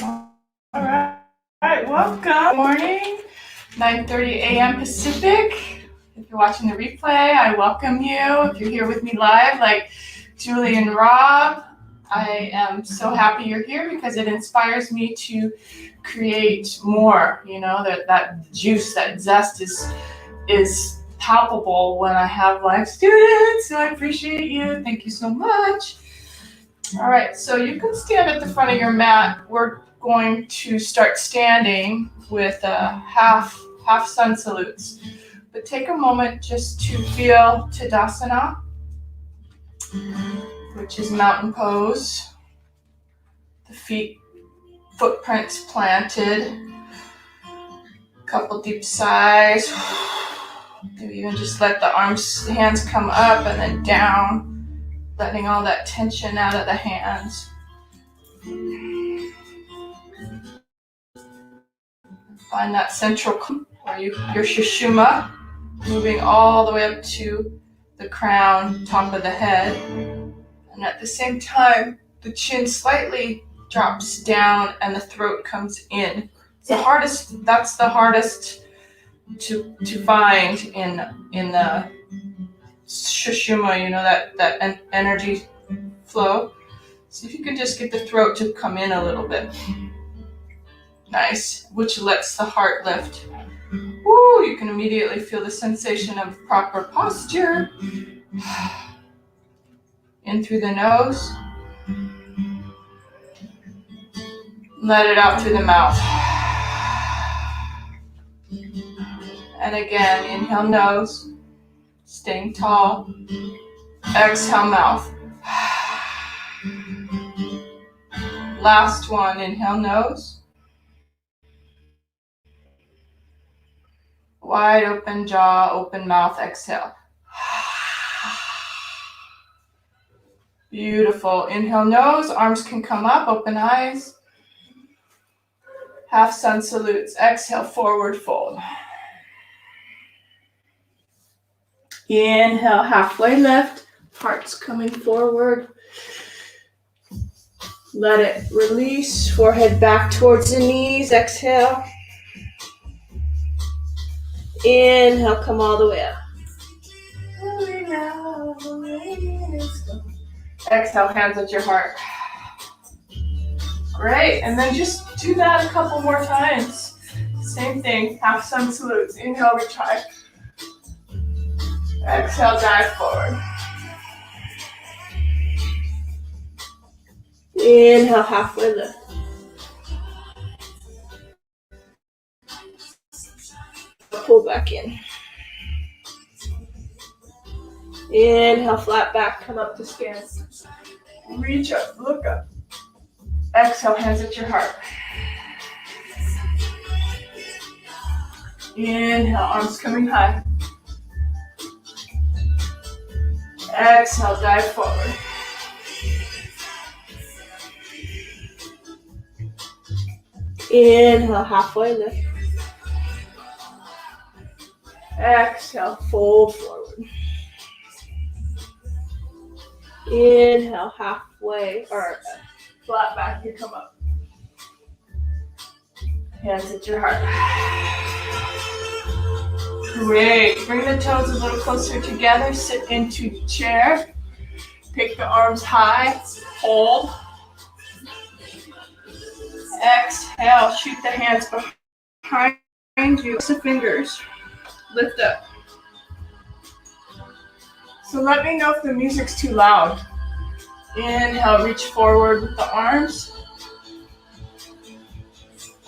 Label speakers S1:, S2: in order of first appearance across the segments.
S1: All right, welcome. Good morning, 9:30 a.m. Pacific. If you're watching the replay, I welcome you. If you're here with me live, like Julie and Rob, I am so happy you're here because it inspires me to create more. You know, that juice, that zest is palpable when I have live students. So I appreciate you. Thank you so much. All right, so you can stand at the front of your mat. We're going to start standing with half sun salutes. But take a moment just to feel Tadasana, which is mountain pose. The footprints planted. Couple deep sighs. Maybe even just let the hands come up and then down, letting all that tension out of the hands. Find that central where your Shushuma, moving all the way up to the crown, top of the head. And at the same time, the chin slightly drops down and the throat comes in. That's the hardest to find in the Shushuma, you know, that energy flow. See if you can just get the throat to come in a little bit. Nice, which lets the heart lift. Woo, you can immediately feel the sensation of proper posture. In through the nose. Let it out through the mouth. And again, inhale nose, staying tall. Exhale mouth. Last one, inhale nose. Wide open jaw, open mouth, exhale. Beautiful. Inhale nose, arms can come up, open eyes. Half sun salutes. Exhale, forward fold. Inhale, halfway lift. Heart's coming forward. Let it release. Forehead back towards the knees. Exhale. Inhale, come all the way up. Exhale, hands at your heart. Great, and then just do that a couple more times. Same thing, half sun salutes. Inhale, reach high. Exhale, dive forward. Inhale, halfway lift. Pull back in. Inhale, flat back, come up to stand. Reach up, look up. Exhale, hands at your heart. Inhale, arms coming high. Exhale, dive forward. Inhale, halfway lift. Exhale, fold forward. Inhale, halfway, or flat back, you come up. Hands at your heart. Great. Bring the toes a little closer together. Sit into chair. Take the arms high. Hold. Exhale. Shoot the hands behind you. Press the fingers. Lift up. So let me know if the music's too loud. Inhale, reach forward with the arms.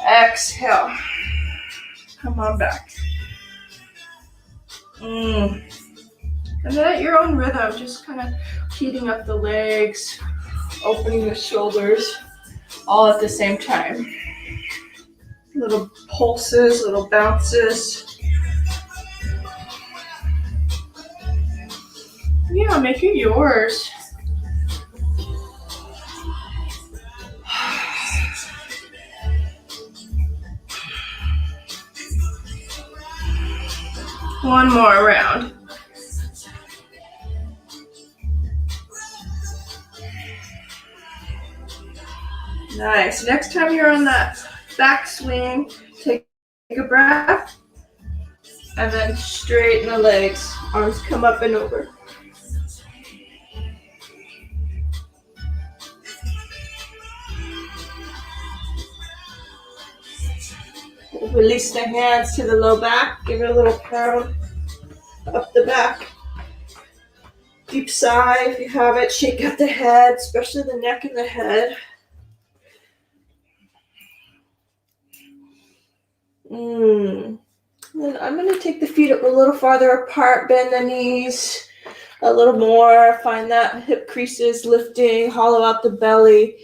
S1: Exhale. Come on back. And then at your own rhythm, just kind of heating up the legs, opening the shoulders, all at the same time. Little pulses, little bounces. Yeah, make it yours. One more round.
S2: Nice. Next time you're on that back swing, take a breath and then straighten the legs. Arms come up and over. Release the hands to the low back. Give it a little pound up the back. Deep sigh if you have it. Shake out the head, especially the neck and the head. Then I'm going to take the feet up a little farther apart, bend the knees a little more. Find that hip creases lifting, hollow out the belly.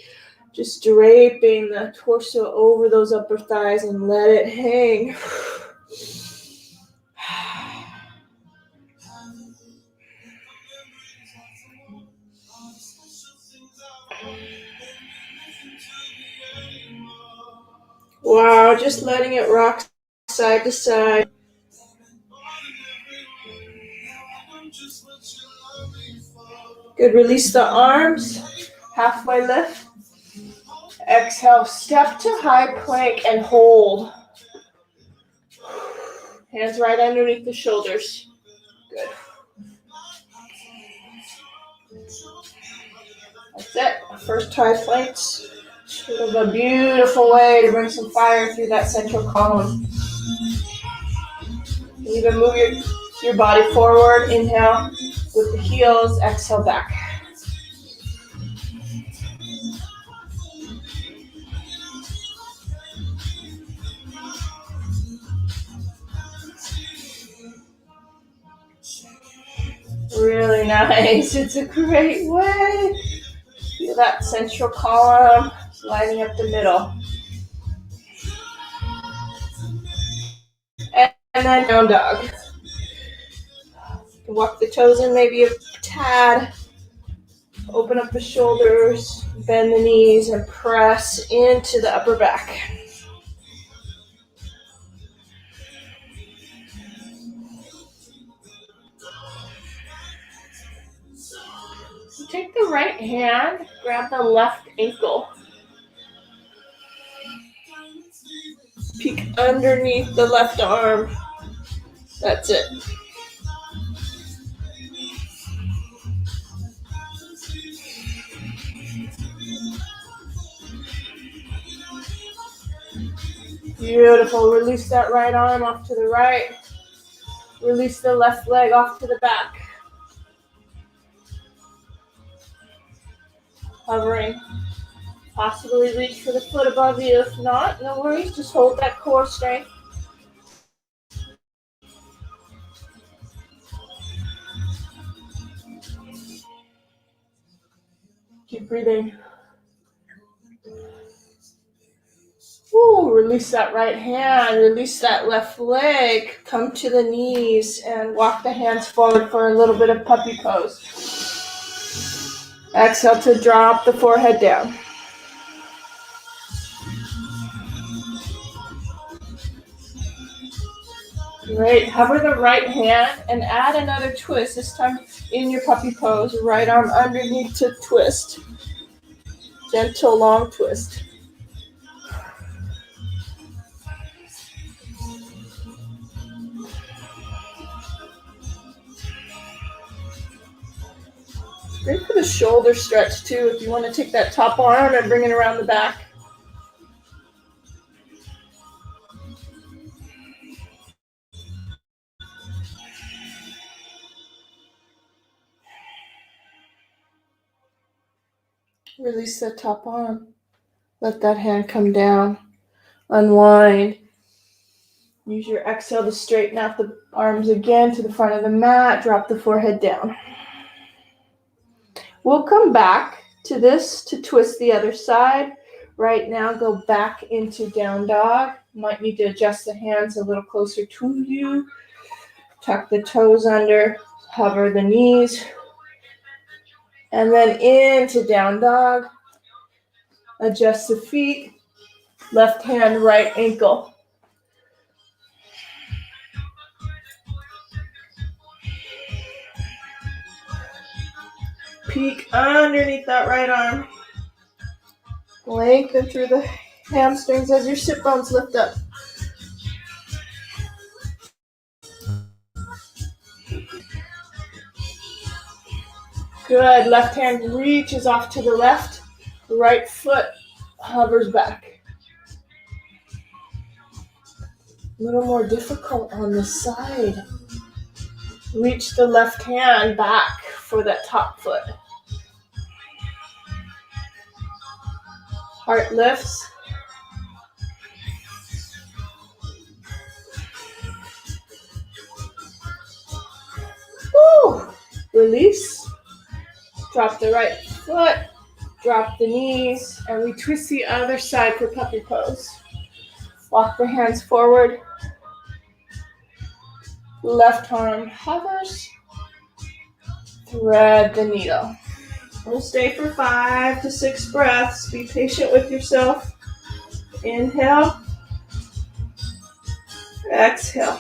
S2: Just draping the torso over those upper thighs and let it hang. Wow, just letting it rock side to side. Good, release the arms, halfway lift. Exhale, step to high plank and hold. Hands right underneath the shoulders. Good. That's it. First high planks. Sort of a beautiful way to bring some fire through that central column. Even move your body forward. Inhale with the heels. Exhale back. Really nice. It's a great way. Feel that central column lining up the middle. And then down dog. Walk the toes in maybe a tad. Open up the shoulders, bend the knees, and press into the upper back. Take the right hand, grab the left ankle. Peek underneath the left arm. That's it. Beautiful. Release that right arm off to the right. Release the left leg off to the back. Hovering. Possibly reach for the foot above you. If not, no worries. Just hold that core strength. Keep breathing. Ooh, release that right hand. Release that left leg. Come to the knees and walk the hands forward for a little bit of puppy pose. Exhale to drop the forehead down. Great. Hover the right hand and add another twist. This time in your puppy pose. Right arm underneath to twist. Gentle long twist. Great for the shoulder stretch too if you want to take that top arm and bring it around the back. Release that top arm. Let that hand come down. Unwind. Use your exhale to straighten out the arms again to the front of the mat. Drop the forehead down. We'll come back to this to twist the other side. Right now, go back into down dog. Might need to adjust the hands a little closer to you. Tuck the toes under. Hover the knees. And then into down dog. Adjust the feet. Left hand, right ankle. Peek underneath that right arm. Lengthen through the hamstrings as your sit bones lift up. Good. Left hand reaches off to the left. Right foot hovers back. A little more difficult on this side. Reach the left hand back for that top foot. Heart lifts. Woo! Release. Drop the right foot. Drop the knees. And we twist the other side for puppy pose. Walk the hands forward. Left arm hovers. Thread the needle. We'll stay for 5 to 6 breaths. Be patient with yourself. Inhale. Exhale.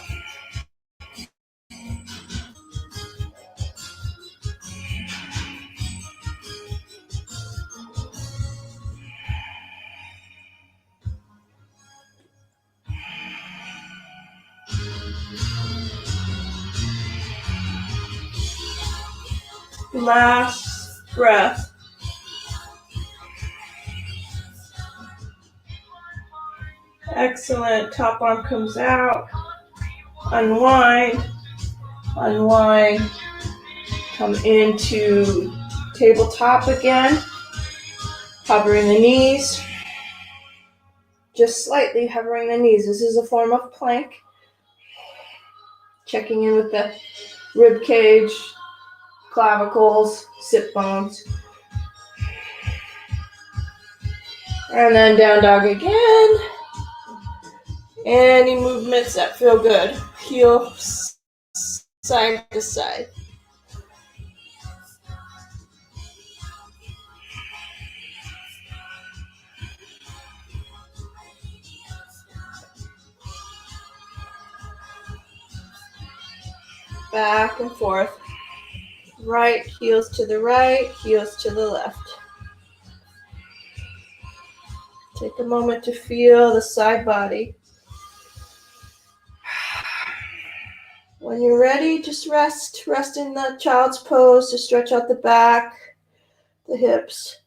S2: Last breath. Excellent. Top arm comes out. Unwind. Unwind. Come into tabletop again. Hovering the knees. Just slightly hovering the knees. This is a form of plank. Checking in with the rib cage, clavicles, sit bones. And then down dog again. Any movements that feel good. Heel side to side. Back and forth. Right heels to the right, heels to the left. Take a moment to feel the side body. When you're ready, just rest. Rest in the child's pose to stretch out the back, the hips.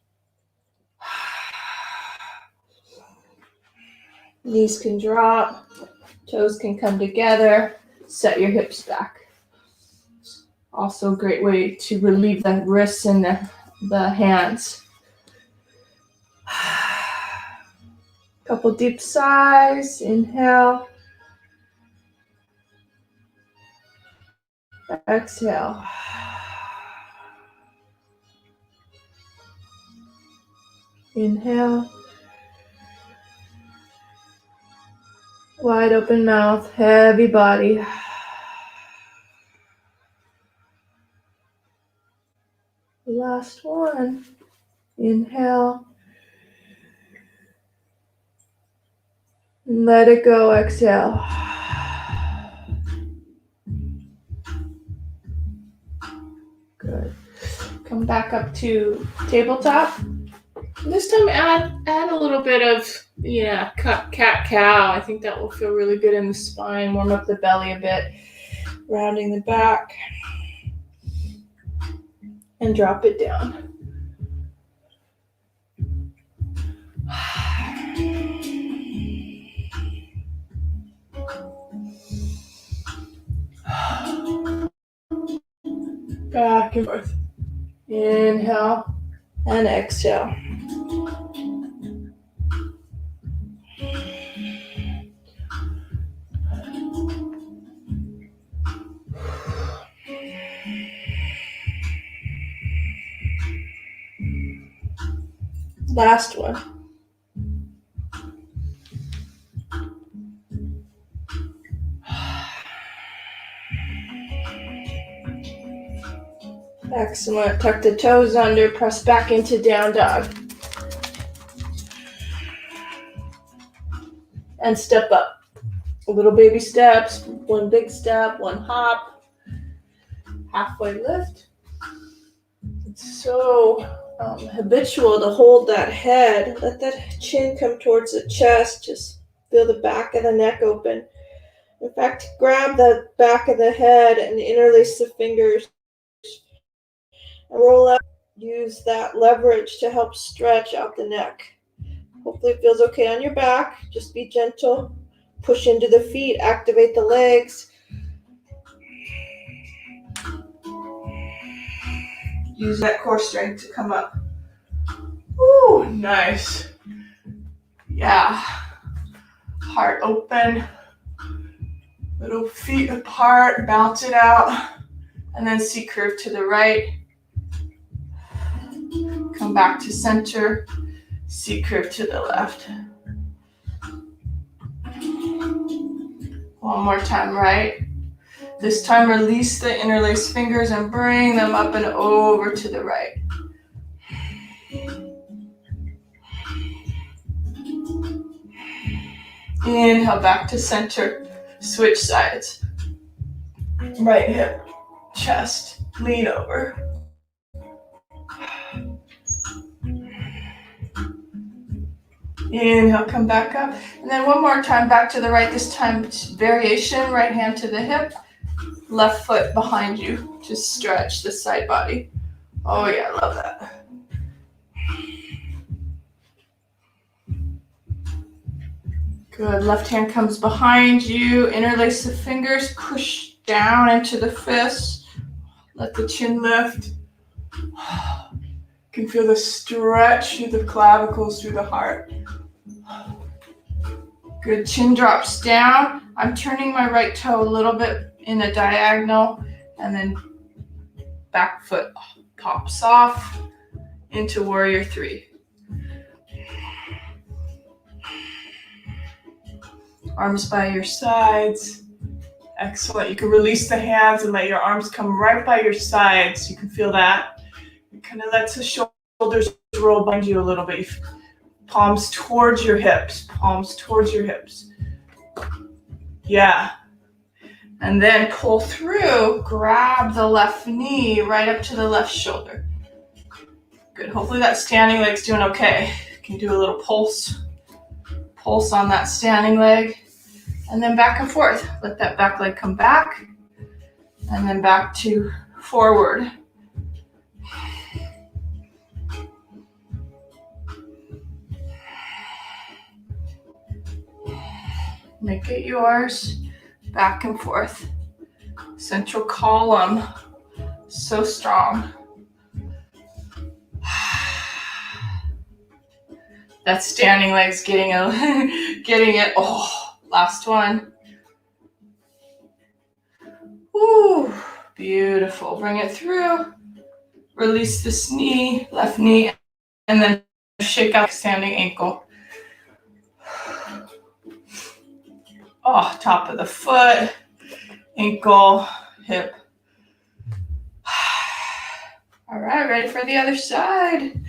S2: Knees can drop, toes can come together. Set your hips back. Also a great way to relieve the wrists and the hands. Couple deep sighs. Inhale. Exhale. Inhale. Wide open mouth, heavy body. Last one. Inhale. Let it go. Exhale. Good. Come back up to tabletop. This time add a little bit of, cat-cow. I think that will feel really good in the spine. Warm up the belly a bit. Rounding the back. And drop it down. Back and forth. Inhale and exhale. Last one. Excellent. Tuck the toes under, press back into down dog. And step up. Little baby steps, one big step, one hop. Halfway lift. It's so habitual to hold that head. Let that chin come towards the chest. Just feel the back of the neck open. In fact, grab the back of the head and interlace the fingers and roll out. Use that leverage to help stretch out the neck. Hopefully it feels okay on your back. Just be gentle. Push into the feet. Activate the legs. Use that core strength to come up.
S1: Ooh, nice. Yeah. Heart open. Little feet apart. Bounce it out. And then C curve to the right. Come back to center. C curve to the left. One more time, right? This time release the interlaced fingers and bring them up and over to the right. Inhale back to center. Switch sides. Right hip, chest, lean over. Inhale, come back up. And then one more time back to the right. This time variation, right hand to the hip, left foot behind you. Just stretch the side body. Oh yeah, I love that. Good, left hand comes behind you. Interlace the fingers, push down into the fists. Let the chin lift. You can feel the stretch through the clavicles, through the heart. Good, chin drops down. I'm turning my right toe a little bit in a diagonal, and then back foot pops off into warrior three. Arms by your sides. Excellent. You can release the hands and let your arms come right by your sides. You can feel that. It kind of lets the shoulders roll behind you a little bit. Palms towards your hips. Palms towards your hips. Yeah. And then pull through. Grab the left knee right up to the left shoulder. Good. Hopefully that standing leg's doing okay. You can do a little pulse. Pulse on that standing leg. And then back and forth. Let that back leg come back. And then back to forward. Make it yours. Back and forth. Central column. So strong. That standing leg's getting it. Oh, last one. Woo, beautiful. Bring it through. Release this knee, left knee, and then shake out standing ankle. Oh, top of the foot, ankle, hip. All right, ready for the other side.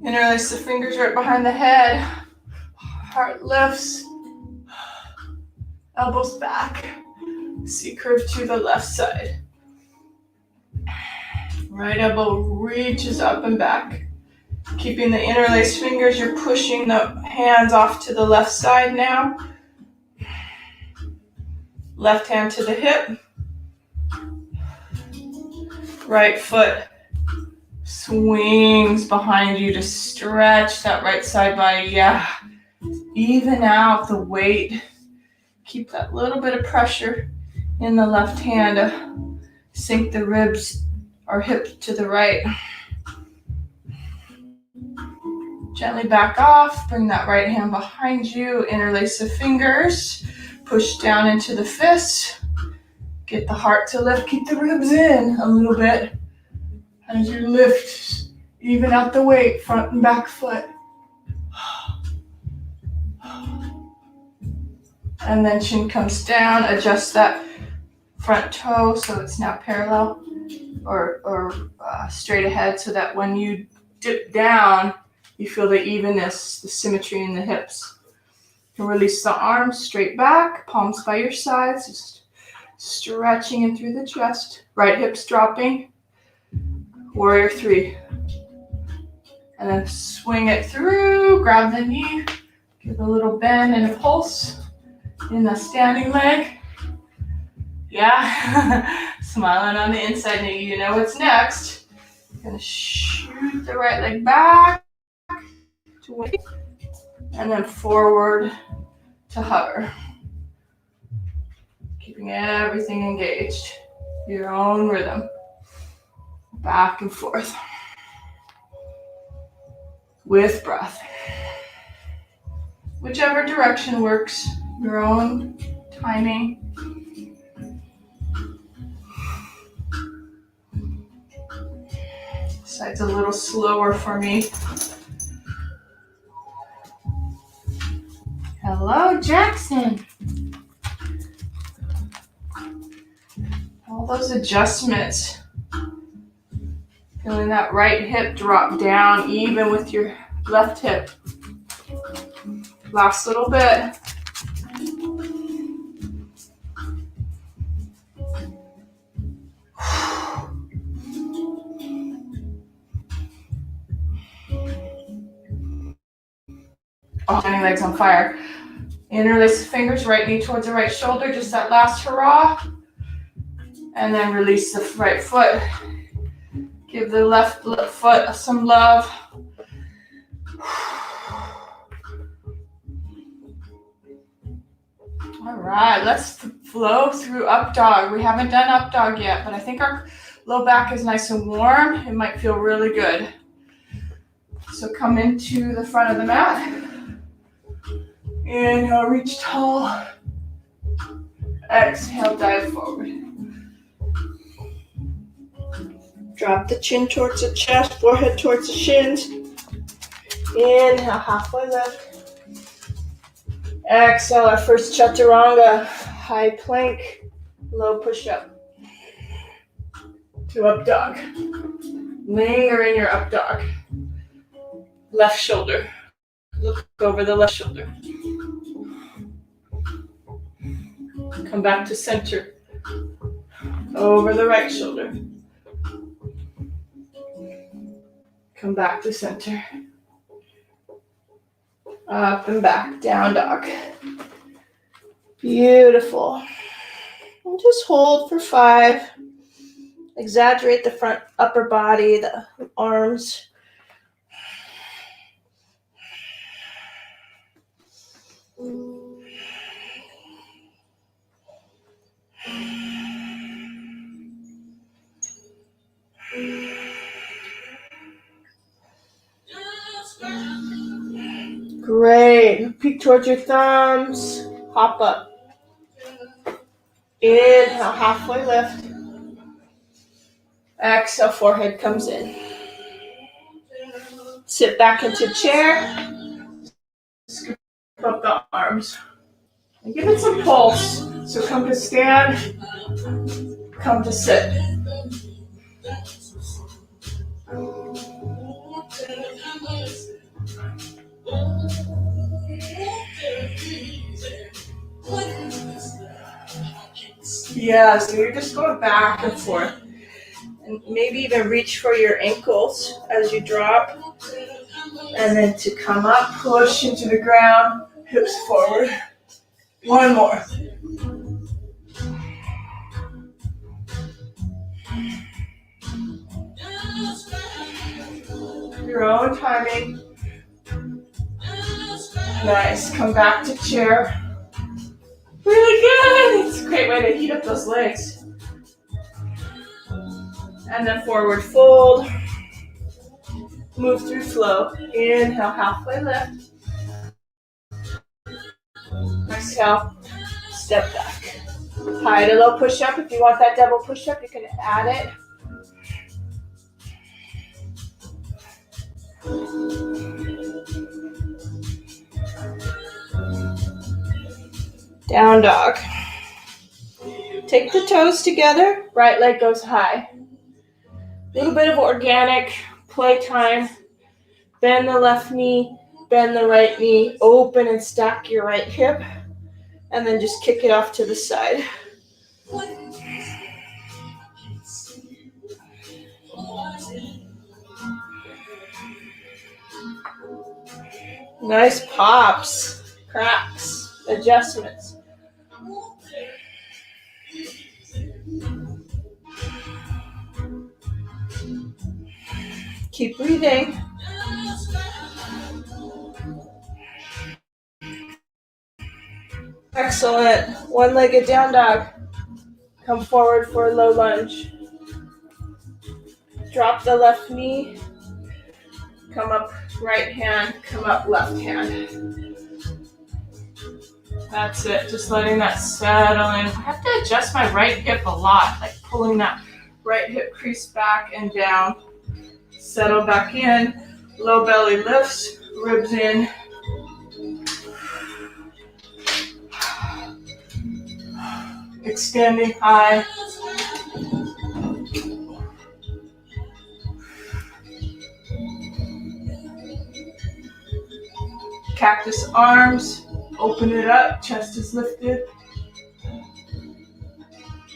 S1: Interlace the fingers right behind the head. Heart lifts. Elbows back. C curve to the left side. Right elbow reaches up and back. Keeping the interlaced fingers, you're pushing the hands off to the left side now. Left hand to the hip. Right foot swings behind you to stretch that right side body. Yeah. Even out the weight. Keep that little bit of pressure in the left hand to sink the ribs or hip to the right. Gently back off. Bring that right hand behind you. Interlace the fingers. Push down into the fists. Get the heart to lift. Keep the ribs in a little bit. As you lift, even out the weight, front and back foot. And then chin comes down. Adjust that front toe so it's now parallel or straight ahead, so that when you dip down, you feel the evenness, the symmetry in the hips. You can release the arms straight back, palms by your sides, just stretching in through the chest. Right hips dropping. Warrior three. And then swing it through, grab the knee, give a little bend and a pulse in the standing leg. Yeah, smiling on the inside knee. You know what's next. Gonna shoot the right leg back to wing, and then forward to hover. Keeping everything engaged. Your own rhythm. Back and forth. With breath. Whichever direction works, your own timing. Side's a little slower for me. Hello, Jackson. All those adjustments. Feeling that right hip drop down even with your left hip. Last little bit. Oh, standing legs on fire. Interlace the fingers, right knee towards the right shoulder, just that last hurrah. And then release the right foot. Give the left foot some love. All right, let's flow through up dog. We haven't done up dog yet, but I think our low back is nice and warm. It might feel really good. So come into the front of the mat. Inhale, reach tall. Exhale, dive forward. Drop the chin towards the chest, forehead towards the shins. Inhale, halfway lift. Exhale, our first chaturanga. High plank, low push-up. To up dog. Linger in your up dog. Left shoulder. Look over the left shoulder. Come back to center. Over the right shoulder. Come back to center. Up and back, down dog. Beautiful. And just hold for 5. Exaggerate the front upper body, the arms. Great. Peek towards your thumbs. Hop up. Inhale, halfway lift. Exhale, forehead comes in. Sit back into chair. Scoop up the arms. And give it some pulse. So come to stand. Come to sit. Yeah, so you're just going back and forth. And maybe even reach for your ankles as you drop. And then to come up, push into the ground, hips forward. One more. Your own timing. Nice. Come back to chair. Really good. It's a great way to heat up those legs. And then forward fold. Move through flow. Inhale, halfway lift. Exhale, step back. High to low push-up. If you want that double push-up, you can add it. Down dog. Take the toes together. Right leg goes high. Little bit of organic playtime. Bend the left knee, bend the right knee, open and stack your right hip, and then just kick it off to the side.
S2: Nice pops, cracks, adjustments. Keep breathing. Excellent. One-legged down dog. Come forward for a low lunge. Drop the left knee. Come up right hand, come up left hand. That's it, just letting that settle in. I have to adjust my right hip a lot, like pulling that right hip crease back and down. Settle back in, low belly lifts, ribs in. Extending high. Cactus arms, open it up, chest is lifted.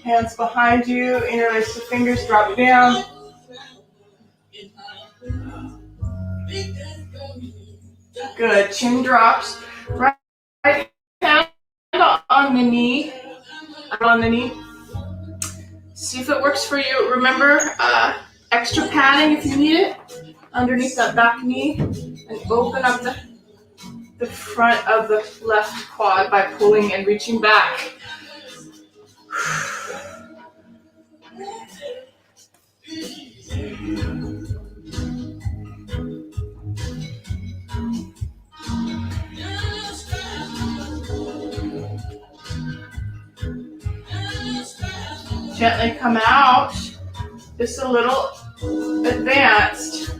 S2: Hands behind you, interlace the fingers, drop down. Good, chin drops. Right hand on the knee. See if it works for you. Remember, extra padding if you need it, underneath that back knee, and open up the front of the left quad by pulling and reaching back. Gently come out, just a little advanced,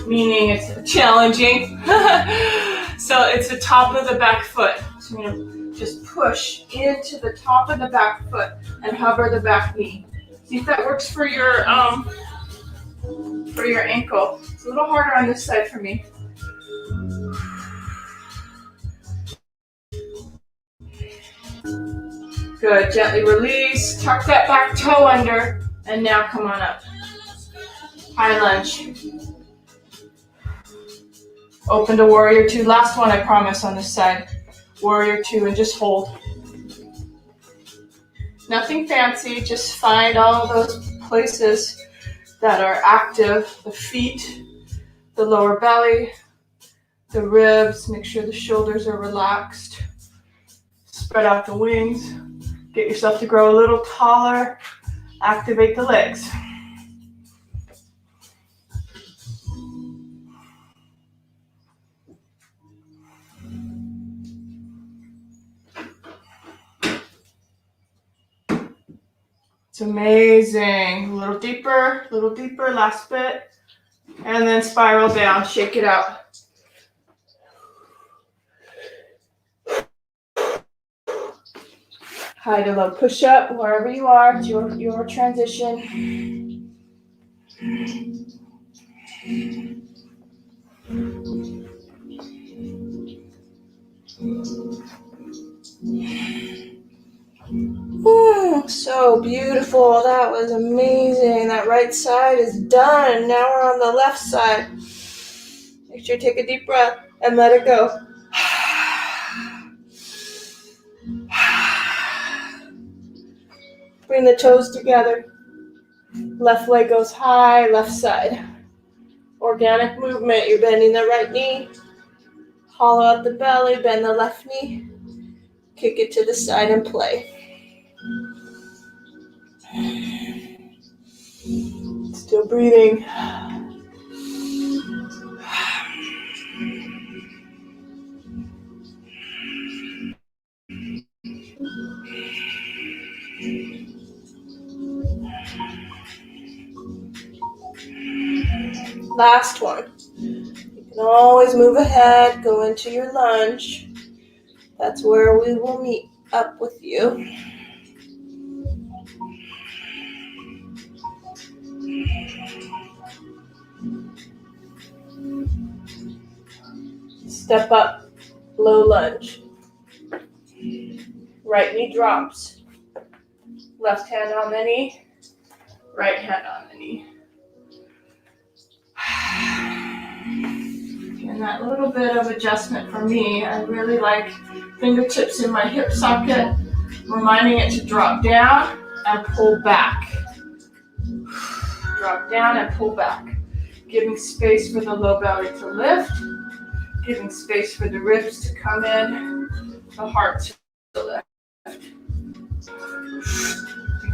S2: meaning it's challenging. So it's the top of the back foot. So you're gonna just push into the top of the back foot and hover the back knee. See if that works for your ankle. It's a little harder on this side for me. Good, gently release, tuck that back toe under, and now come on up. High lunge. Open to warrior two. Last one, I promise, on this side. Warrior two, and just hold. Nothing fancy, just find all of those places that are active. The feet, the lower belly, the ribs. Make sure the shoulders are relaxed. Spread out the wings. Get yourself to grow a little taller. Activate the legs. It's amazing. A little deeper, last bit. And then spiral down, shake it out. High to low push up, wherever you are, it's your transition. Ooh, so beautiful. That was amazing. That right side is done. Now we're on the left side. Make sure you take a deep breath and let it go. Bring the toes together. Left leg goes high, left side. Organic movement. You're bending the right knee. Hollow out the belly, bend the left knee. Kick it to the side and play. Still breathing. Last one. You can always move ahead, go into your lunge. That's where we will meet up with you. Step up, low lunge. Right knee drops. Left hand on the knee. Right hand on the knee.
S1: And that little bit of adjustment for me, I really like fingertips in my hip socket, reminding it to drop down and pull back. Drop down and pull back. Giving space for the low belly to lift, giving space for the ribs to come in, the heart to lift.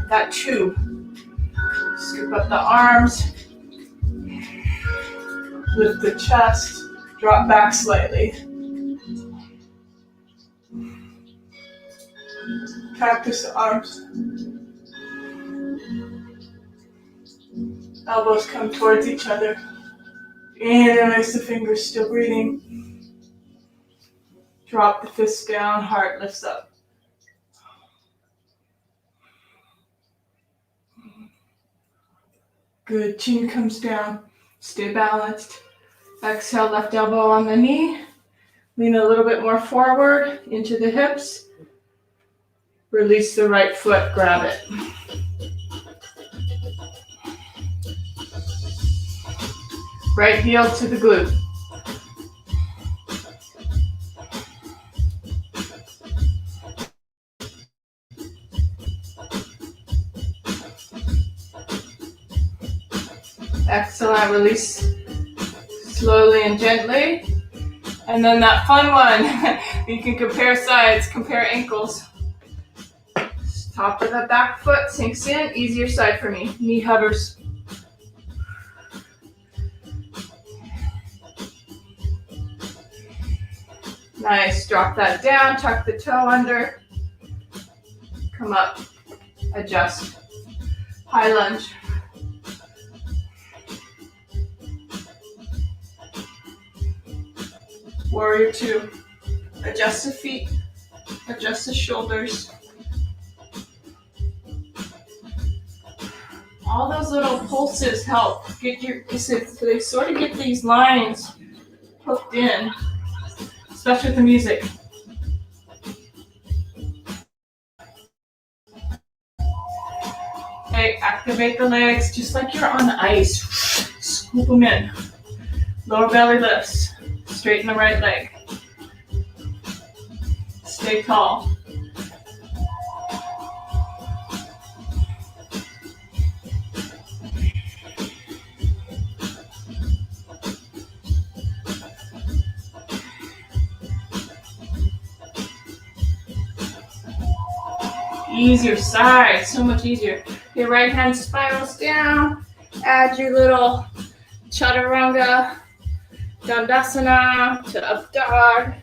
S1: That two. Scoop up the arms, lift the chest, drop back slightly. Practice the arms. Elbows come towards each other. Interlace the fingers, still breathing. Drop the fists down, heart lifts up. Good, chin comes down. Stay balanced. Exhale, left elbow on the knee. Lean a little bit more forward into the hips. Release the right foot, grab it. Right heel to the glute. Excellent, release slowly and gently. And then that fun one, you can compare sides, compare ankles. Top of the back foot sinks in, easier side for me. Knee hovers. Nice, drop that down, tuck the toe under. Come up, adjust. High lunge. Warrior two. Adjust the feet, adjust the shoulders. All those little pulses help get they sort of get these lines hooked in, especially with the music. Okay, activate the legs just like you're on ice. Scoop them in. Lower belly lifts. Straighten the right leg. Stay tall. Easier side, so much easier. Your right hand spirals down. Add your little chaturanga, dandasana to up dog.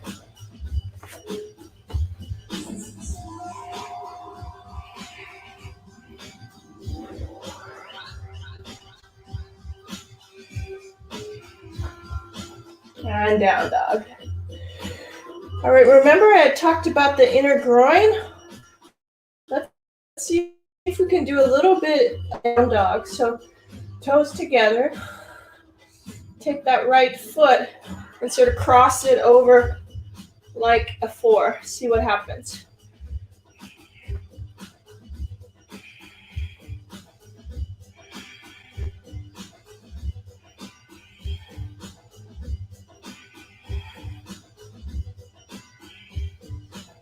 S1: And down dog. All right, remember I had talked about the inner groin? Let's see if we can do a little bit down dog. So toes together. Take that right foot and sort of cross it over like a 4. See what happens.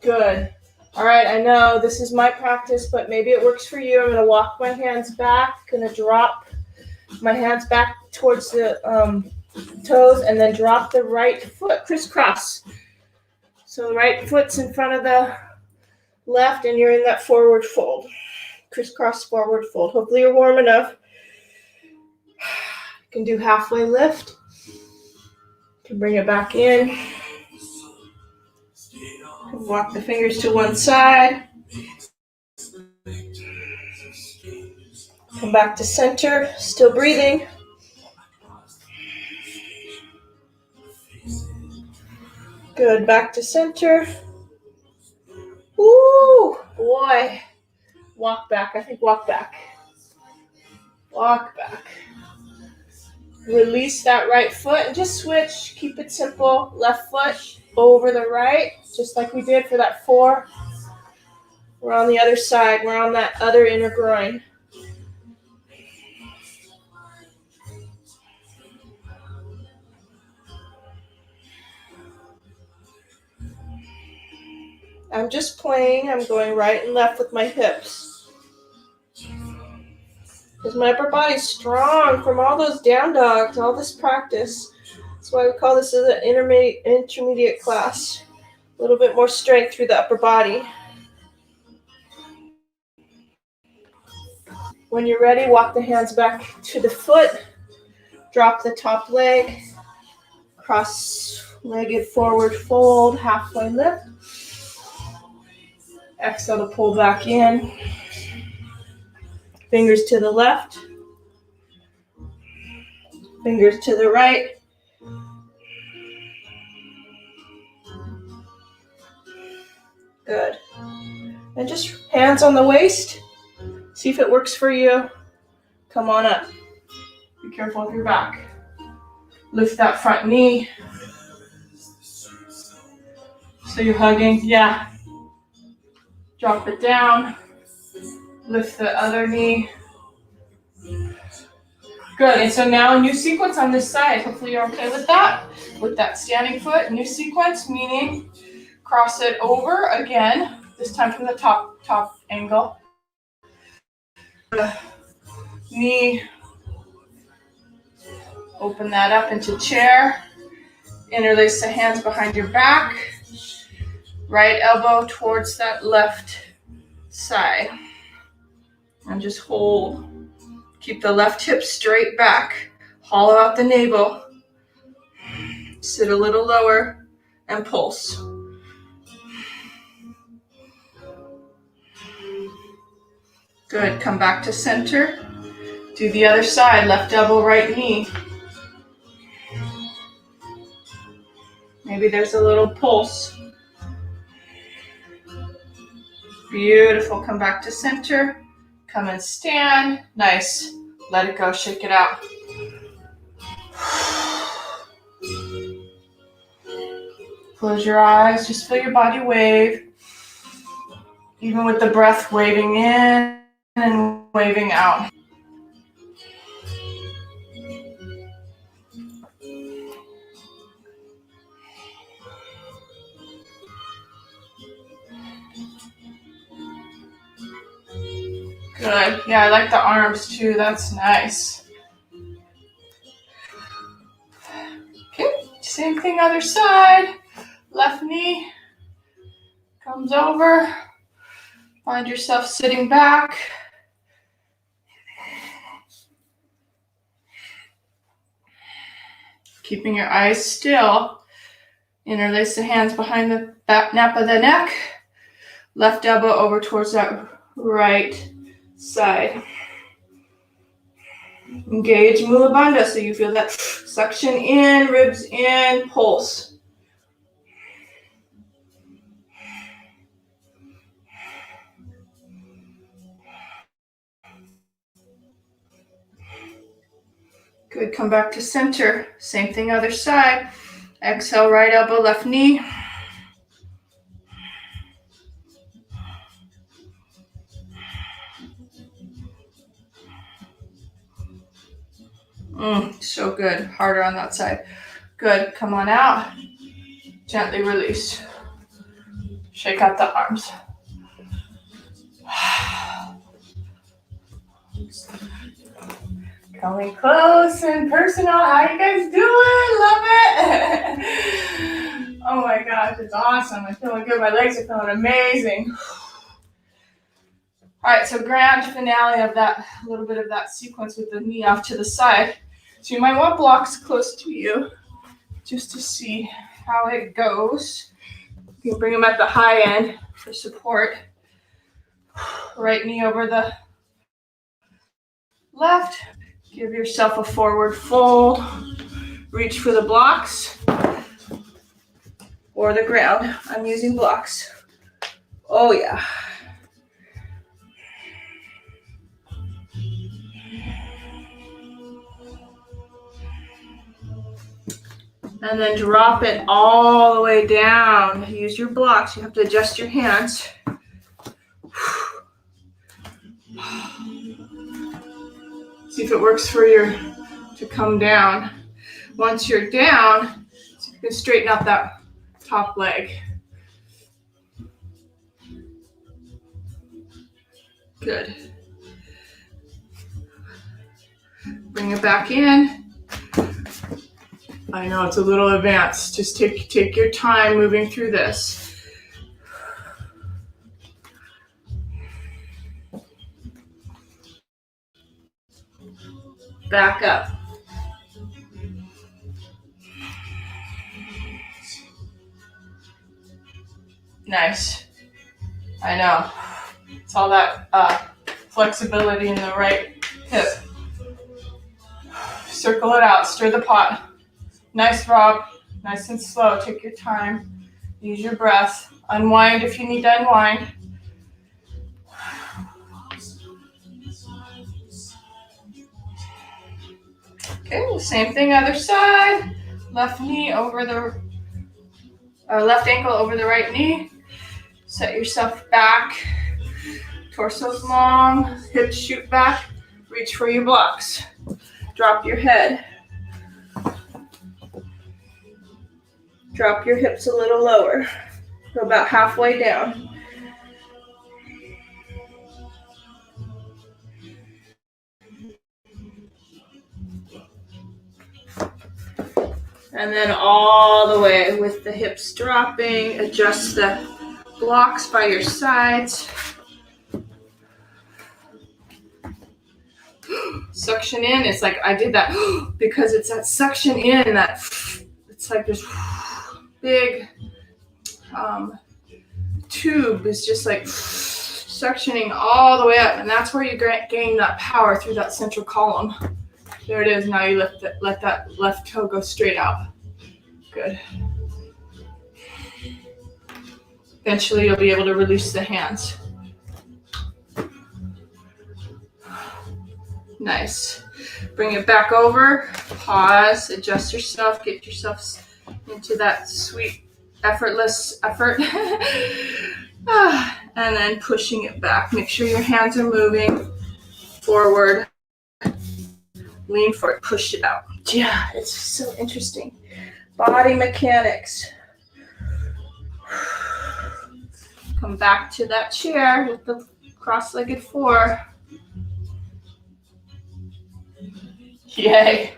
S1: Good. All right, I know this is my practice, but maybe it works for you. I'm going to walk my hands back, going to drop my hands back towards the toes, and then drop the right foot, crisscross. So the right foot's in front of the left, and you're in that forward fold. Crisscross forward fold. Hopefully you're warm enough. You can do halfway lift. You can bring it back in. Walk the fingers to one side. Come back to center, still breathing. Good, back to center. Ooh, boy. Walk back, I think walk back. Walk back. Release that right foot and just switch. Keep it simple. Left foot over the right, just like we did for that 4. We're on the other side. We're on that other inner groin.
S2: I'm just playing. I'm going right and left with my hips. Because my upper body's strong from all those down dogs, all this practice. That's why we call this an intermediate class. A little bit more strength through the upper body. When you're ready, walk the hands back to the foot. Drop the top leg. Cross-legged forward fold, halfway lift. Exhale to pull back in. Fingers to the left. Fingers to the right. Good. And just hands on the waist. See if it works for you. Come on up. Be careful of your back. Lift that front knee. So you're hugging. Yeah. Drop it down. Lift the other knee. Good. And so now a new sequence on this side. Hopefully you're okay with that. With that standing foot. New sequence, meaning cross it over again. This time from the top angle. Knee. Open that up into chair. Interlace the hands behind your back. Right elbow towards that left side. And just hold. Keep the left hip straight back. Hollow out the navel. Sit a little lower and pulse. Good. Come back to center. Do the other side. Left elbow, right knee. Maybe there's a little pulse. Beautiful. Come back to center. Come and stand. Nice. Let it go. Shake it out. Close your eyes. Just feel your body wave. Even with the breath waving in and waving out. Good. Yeah, I like the arms too. That's nice. Okay. Same thing other side. Left knee comes over. Find yourself sitting back. Keeping your eyes still. Interlace the hands behind the back nape of the neck. Left elbow over towards that right side. Engage Mula Bandha so you feel that suction in, ribs in, pulse. Good, come back to center. Same thing other side. Exhale, right elbow, left knee. So good. Harder on that side. Good. Come on out. Gently release. Shake out the arms. Coming close and personal. How you guys doing? Love it. Oh my gosh, it's awesome. I'm feeling good. My legs are feeling amazing. All right, so grand finale of that, a little bit of that sequence with the knee off to the side. So you might want blocks close to you just to see how it goes. You can bring them at the high end for support. Right knee over the left. Give yourself a forward fold. Reach for the blocks or the ground. I'm using blocks. Oh yeah. And then drop it all the way down. Use your blocks. You have to adjust your hands. See if it works for you to come down. Once you're down, you can straighten out that top leg.
S1: Good. Bring it back in. I know it's a little advanced. Just take your time moving through this. Back up. Nice. I know. It's all that flexibility in the right hip. Circle it out. Stir the pot. Nice, Rob. Nice and slow. Take your time. Use your breath. Unwind if you need to unwind. Okay, same thing, other side. Left knee over the, left ankle over the right knee. Set yourself back. Torso's long. Hips shoot back. Reach for your blocks. Drop your head. Drop your hips a little lower. Go about halfway down. And then all the way with the hips dropping. Adjust the blocks by your sides. Suction in. It's like I did that because it's that suction in that it's like this big tube is just like suctioning all the way up, and that's where you gain that power through that central column. There it is. Now you let that left toe go straight out. Good. Eventually you'll be able to release the hands. Nice. Bring it back over. Pause. Adjust yourself. Get yourself into that sweet, effortless effort. And then pushing it back. Make sure your hands are moving forward. Lean forward. Push it out. Yeah, it's so interesting. Body mechanics. Come back to that chair with the cross-legged four. Yay.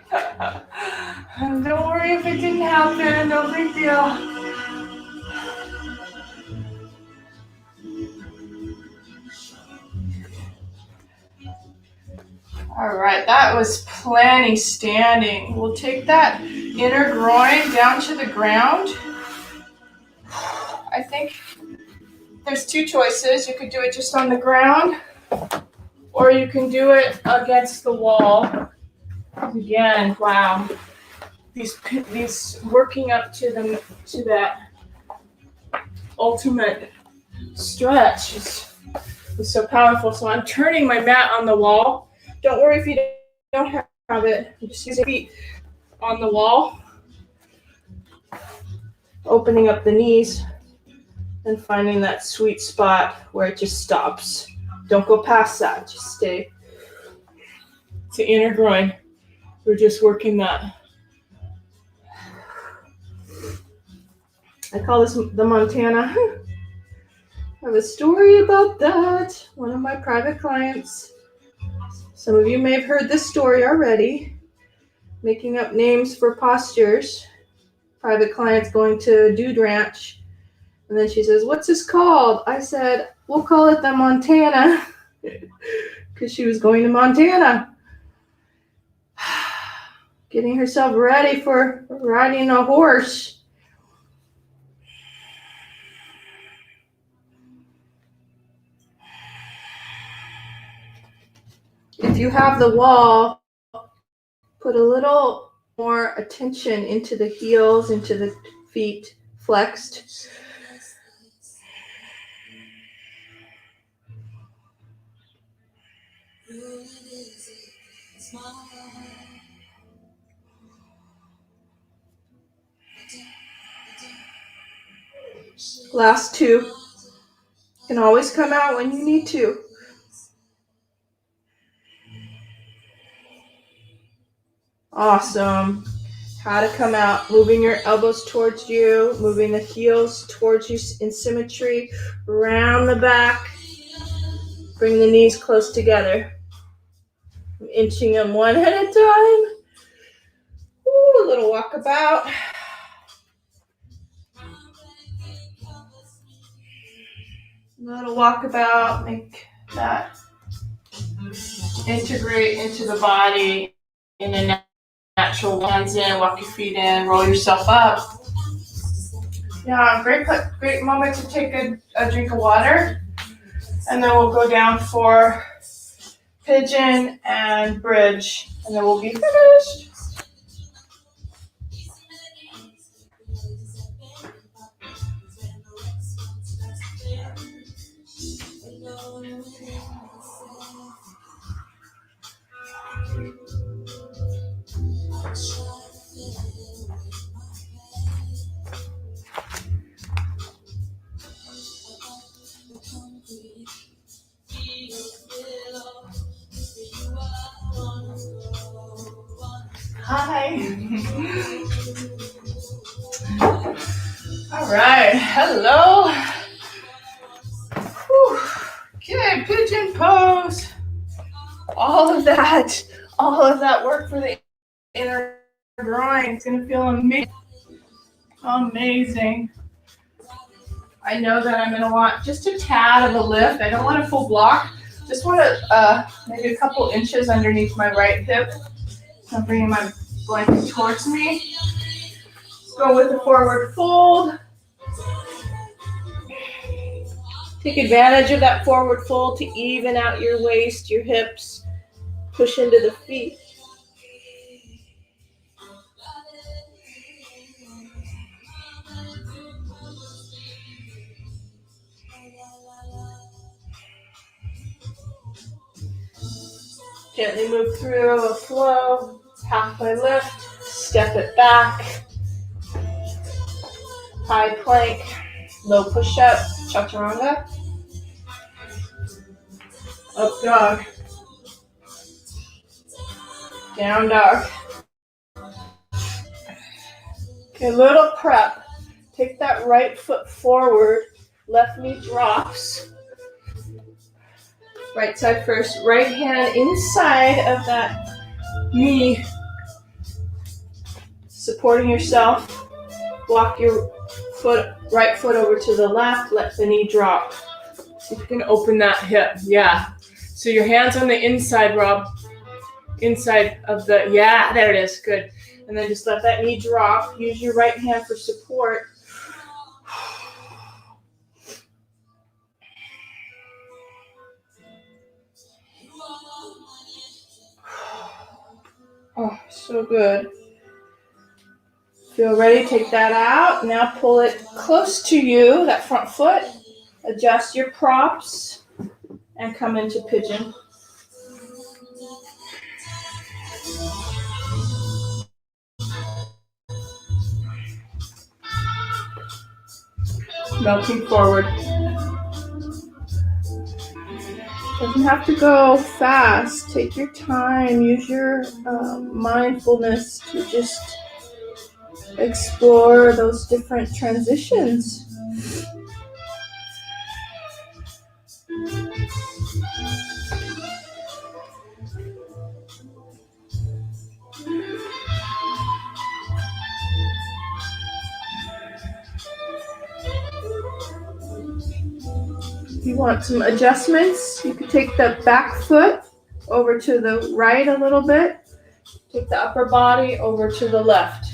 S1: Don't worry if it didn't happen. No big deal. All right, that was plenty standing. We'll take that inner groin down to the ground. I think there's two choices. You could do it just on the ground, or you can do it against the wall. Again, wow. These working up to that ultimate stretch is so powerful. So I'm turning my mat on the wall. Don't worry if you don't have it. Just use your feet on the wall. Opening up the knees and finding that sweet spot where it just stops. Don't go past that. Just stay. It's the inner groin. We're just working that. I call this the Montana. I have a story about that. One of my private clients. Some of you may have heard this story already. Making up names for postures. Private clients going to a dude ranch. And then she says, "What's this called?" I said, "We'll call it the Montana." Because she was going to Montana. Getting herself ready for riding a horse. If you have the wall, put a little more attention into the heels, into the feet flexed. Last two. Can always come out when you need to. Awesome. How to come out, moving your elbows towards you, moving the heels towards you in symmetry, around the back,
S2: Bring the knees close together. I'm inching them one at a time. Ooh, a little walkabout. Little walkabout. Make that integrate into the body in a natural way. Hands in, walk your feet in, roll yourself up. Yeah, great moment to take a drink of water. And then we'll go down for pigeon and bridge. And then we'll be finished. Hi. All right. Hello. Whew. Okay, pigeon pose. All of that work for the inner groin. It's gonna feel amazing. I know that I'm gonna want just a tad of a lift. I don't want a full block. Just want maybe a couple inches underneath my right hip. So I'm bringing my blanket towards me. Let's go with the forward fold. Take advantage of that forward fold to even out your waist, your hips. Push into the feet. Gently move through a flow, halfway lift, step it back, high plank, low push-up, chaturanga, up dog, down dog. Okay, little prep. Take that right foot forward, left knee drops. Right side first, right hand inside of that knee, supporting yourself. Walk your right foot over to the left, let the knee drop. See if you can open that hip. Yeah. So your hands on the inside, Rob. Inside of the, yeah, there it is. Good. And then just let that knee drop. Use your right hand for support. Oh, so good. Feel ready, take that out. Now pull it close to you, that front foot. Adjust your props and come into pigeon. Melting forward. Doesn't have to go fast. Take your time. Use your mindfulness to just explore those different transitions. If you want some adjustments, you can take the back foot over to the right a little bit. Take the upper body over to the left.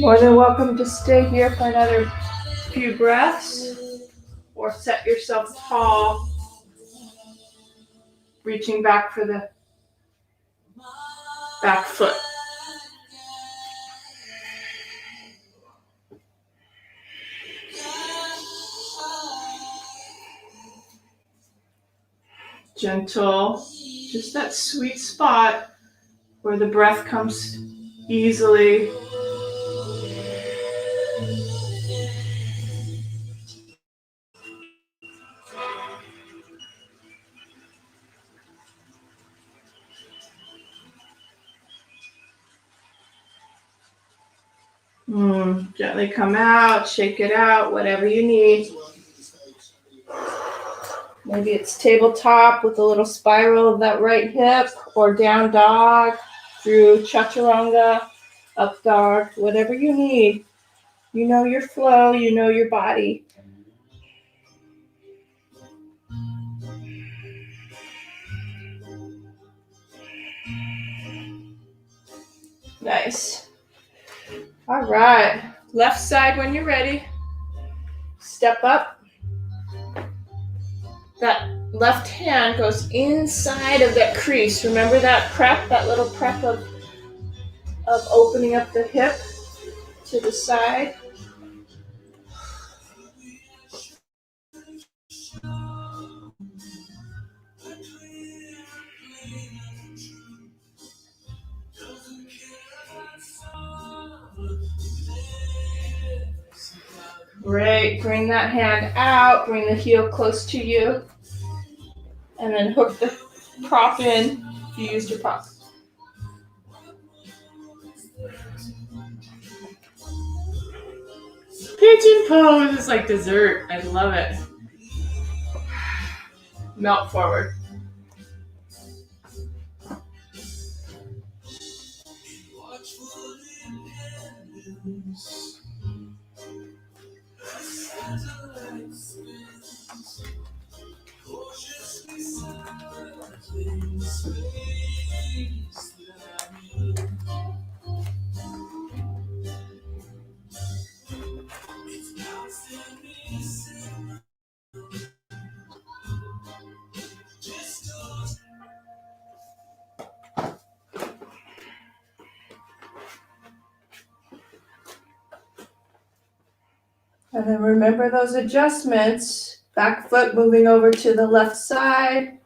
S2: More than welcome to stay here for another few breaths or set yourself tall, reaching back for the
S1: back foot. Gentle, just that sweet spot where the breath comes easily. Gently come out, shake it out, whatever you need. Maybe it's tabletop with a little spiral of that right hip, or down dog through chaturanga, up dog, whatever you need. You know your flow, you know your body. Nice. All right. Left side when you're ready. Step up. That left hand goes inside of that crease. Remember that prep, that little prep of opening up the hip to the side? Great. Bring that hand out. Bring the heel close to you. And then hook the prop in if you used your prop. Pigeon pose is like dessert. I love it. Melt forward. And then remember those adjustments. Back foot moving over to the left side.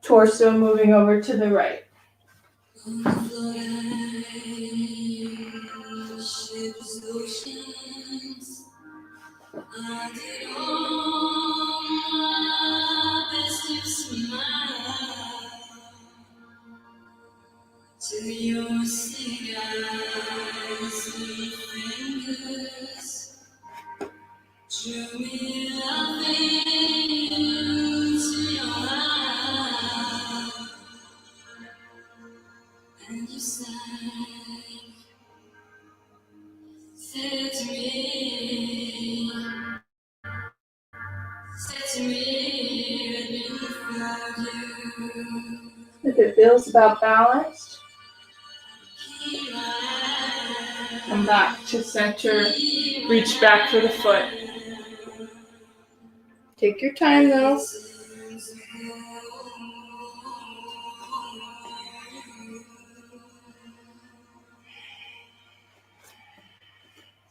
S1: Torso moving over to the right. To your sing eyes, sweet fingers, drew me loving to your eyes, and you sang, said to me, let me find you. If it feels about balanced, come back to center, reach back for the foot. Take your time though.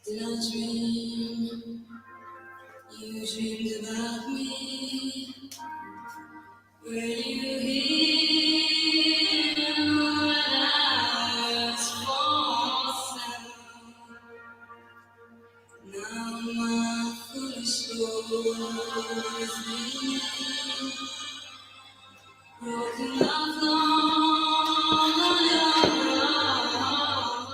S1: Did I dream? You dreamed about me. Were you here when I was false? Now my foolish soul is bleeding, broken love on your heart.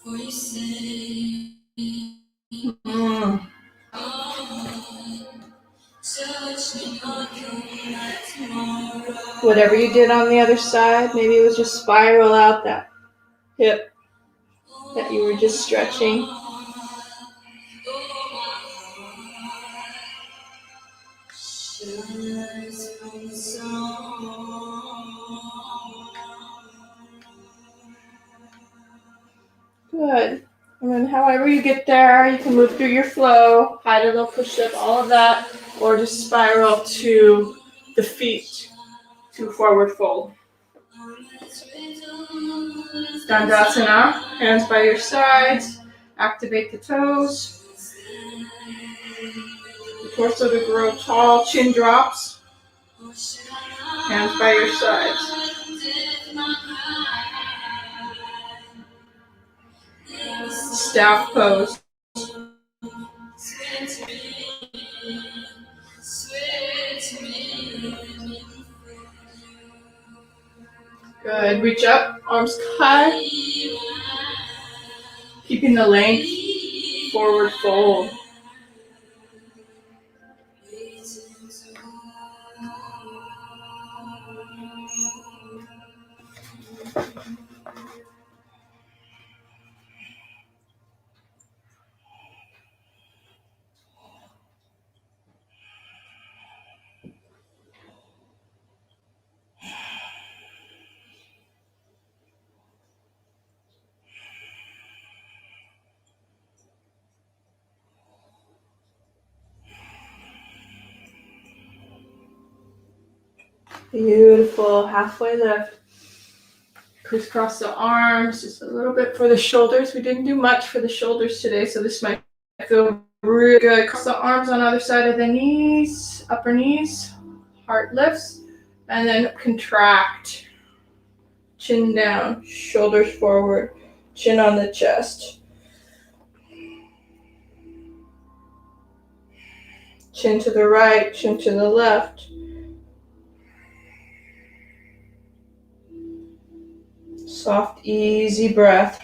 S1: For you say, whatever you did on the other side, maybe it was just spiral out that hip that you were just stretching. Good. And then however you get there, you can move through your flow, hide a little push-up, all of that, or just spiral to
S2: the feet to forward fold. Dandasana, hands by your sides, activate the toes. The torso to grow tall, chin drops, hands by your sides. Staff pose. Good. Reach up, arms high. Keeping the length, forward fold. Beautiful. Halfway lift. Crisscross the arms just a little bit for the shoulders. We didn't do much for the shoulders today, so this might feel really good. Cross the arms on either side of the knees, upper knees. Heart lifts. And then contract. Chin down, shoulders forward, chin on the chest. Chin to the right, chin to the left. Soft, easy breath.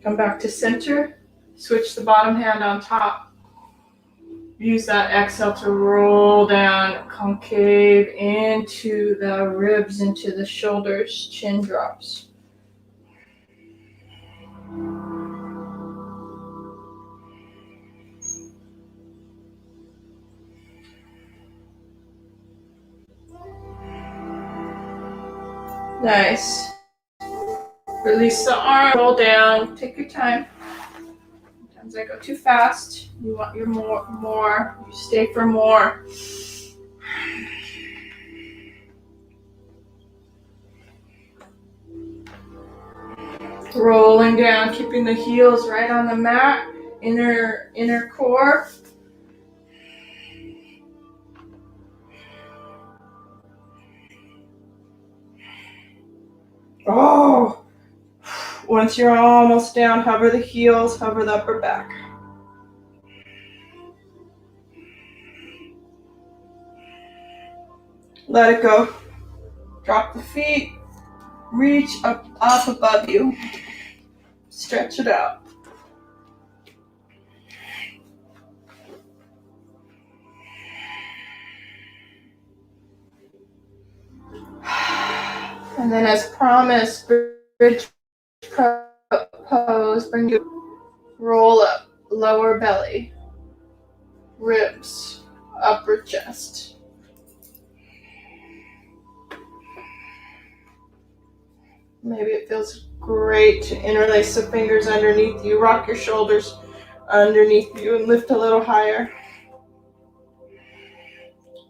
S2: Come back to center. Switch the bottom hand on top. Use that exhale to roll down, concave into the ribs, into the shoulders, chin drops. Nice. Release the arm, roll down, take your time. Sometimes I go too fast. You want your more. You stay for more. Rolling down, keeping the heels right on the mat, inner core. Oh, once you're almost down, hover the heels, hover the upper back. Let it go. Drop the feet, reach up above you. Stretch it out. And then as promised, bridge pose, bring you roll up, lower belly, ribs, upper chest. Maybe it feels great to interlace the fingers underneath you, rock your shoulders underneath you and lift a little higher.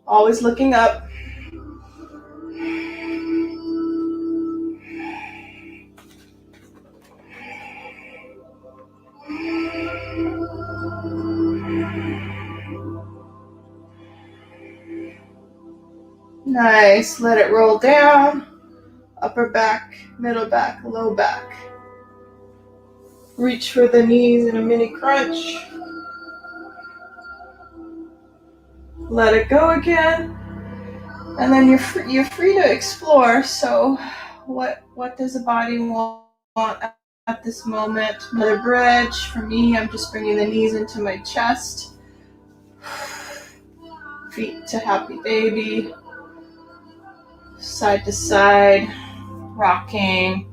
S2: Always looking up. Nice. Let it roll down. Upper back, middle back, low back. Reach for the knees in a mini crunch. Let it go again. And then you're free to explore. So what does the body want at this moment? Another bridge. For me, I'm just bringing the knees into my chest. Feet to happy baby. Side to side. Rocking.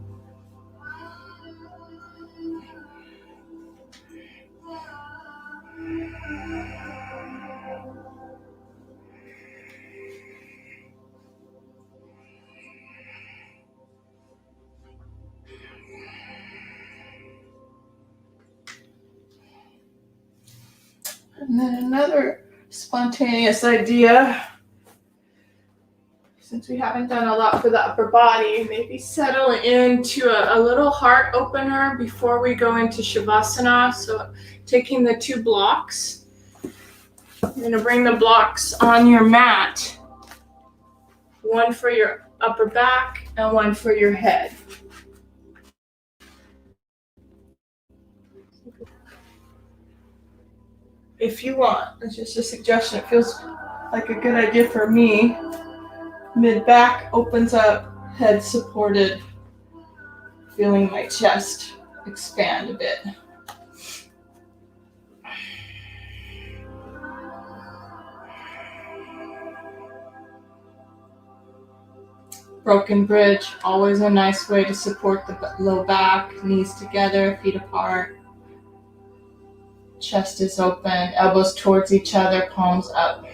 S2: And then another spontaneous idea, since we haven't done a lot for the upper body, maybe settle into a little heart opener before we go into Shavasana. So taking the 2 blocks, you're going to bring the blocks on your mat, one for your upper back and one for your head. If you want, it's just a suggestion. It feels like a good idea for me. Mid back opens up, head supported, feeling my chest expand a bit. Broken bridge, always a nice way to support the low back, knees together, feet apart. Chest is open, elbows towards each other, palms up.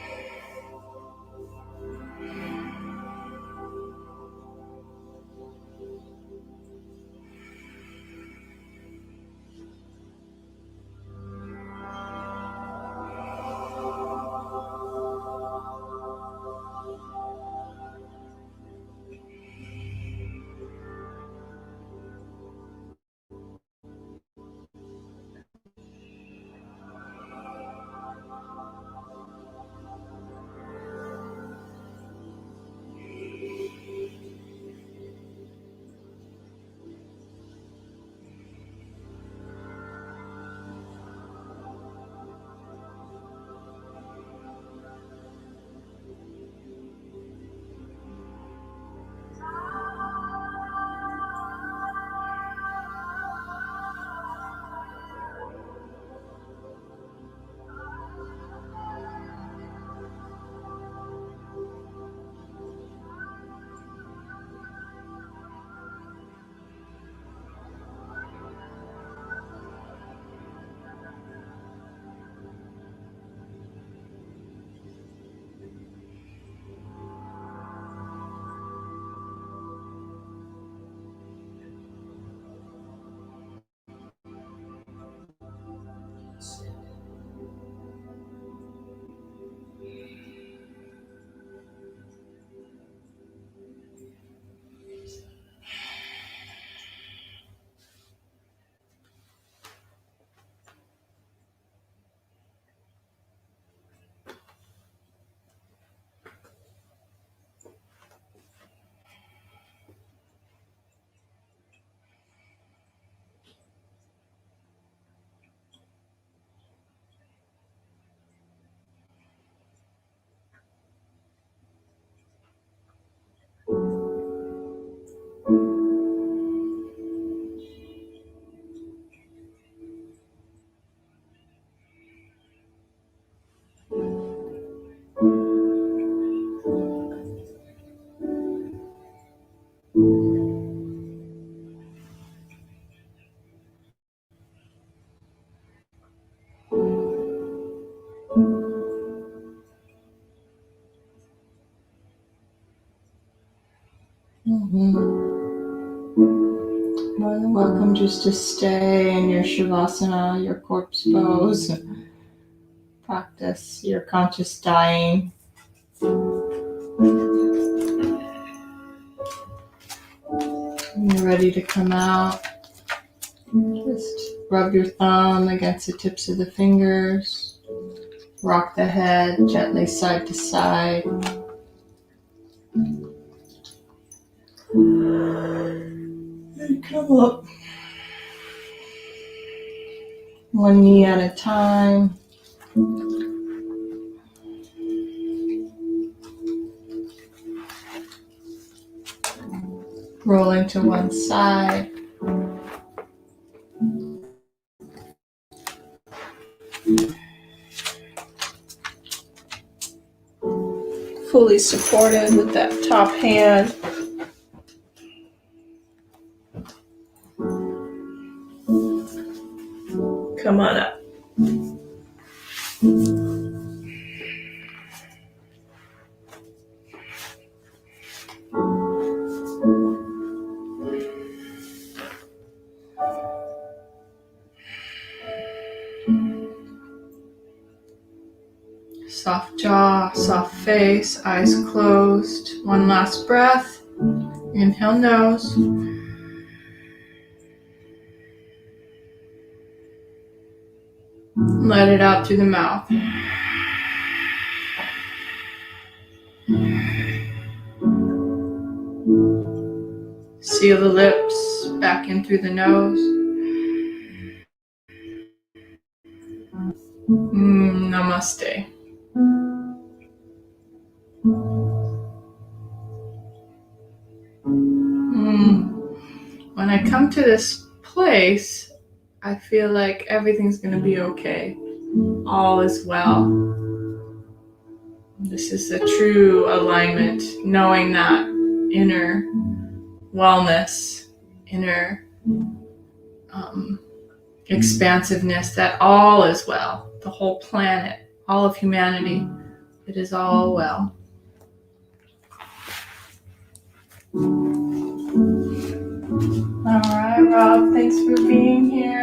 S2: More than welcome just to stay in your Shavasana, your corpse pose. Practice your conscious dying. When you're ready to come out, just rub your thumb against the tips of the fingers. Rock the head gently side to side. And come up. One knee at a time. Rolling to one side. Fully supported with that top hand. Come on up.
S1: Soft jaw, soft face, eyes closed. One last breath. Inhale nose. Let it out through the mouth. Seal the lips, back in through the nose. Namaste. When I come to this place, I feel like everything's going to be okay. All is well. This is a true alignment, knowing that inner wellness, inner expansiveness, that all is well. The whole planet, all of humanity, it is all well. All right, Rob, thanks for being here.